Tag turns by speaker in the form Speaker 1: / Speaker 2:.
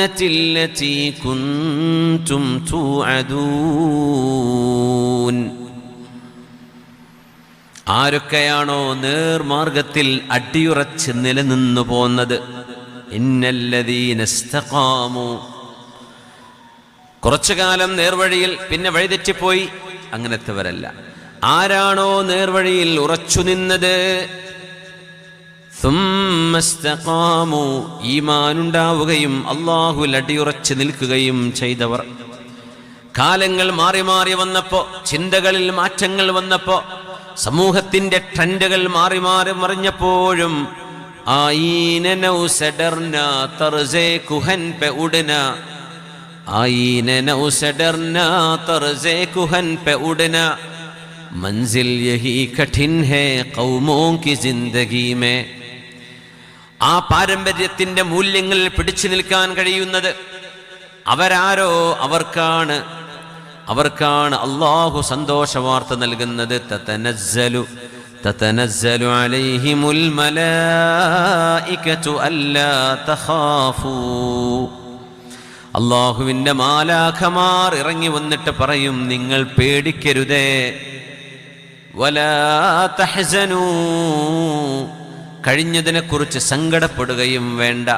Speaker 1: التي كنتم توعدون. ആരൊക്കെയാണോ നേർമാർഗത്തിൽ അടിയുറച്ച് നിലനിന്നു പോന്നത്, ഇന്നല്ലദീന ഇസ്തഖാമു, കുറച്ചു കാലം നേർവഴിയിൽ പിന്നെ വഴിതെറ്റിപ്പോയി, അങ്ങനത്തെവരല്ല. ആരാണോ നേർവഴിയിൽ ഉറച്ചു നിന്നത്, സുമ്മ ഇസ്തഖാമു, ഈമാനുണ്ടാവുകയും അല്ലാഹുവിൽ അടിയുറച്ച് നിൽക്കുകയും ചെയ്തവർ. കാലങ്ങൾ മാറി മാറി വന്നപ്പോ, ചിന്തകളിൽ മാറ്റങ്ങൾ വന്നപ്പോ, സമൂഹത്തിന്റെ ട്രെൻഡുകൾ മാറി മാറി മറിഞ്ഞപ്പോഴും ആയിന നൗസഡർനാ തർസേ കുഹൻ പെ ഉഡ്നാ, ആയിന നൗസഡർനാ തർസേ കുഹൻ പെ ഉഡ്നാ, മൻസിൽ യഹി കഠിൻ ഹേ ഖൗമോं की जिंदगी में. ആ പാരമ്പര്യത്തിന്റെ മൂല്യങ്ങൾ പിടിച്ചു നിൽക്കാൻ കഴിയുന്നത് അവരാരോ അവർക്കാണ് അല്ലാഹു സന്തോഷ വാർത്ത നൽകുന്നത്. തതനസ്സലു അലൈഹിമുൽ മലായികതു അല്ലാ തഖാഫൂ, അല്ലാഹുവിന്റെ മാലാഖമാർ ഇറങ്ങി വന്നിട്ട് പറയും, നിങ്ങൾ പേടിക്കരുതേ. വലാ തഹ്സനൂ, കഴിഞ്ഞതിനെക്കുറിച്ച് സങ്കടപ്പെടുകയും വേണ്ട.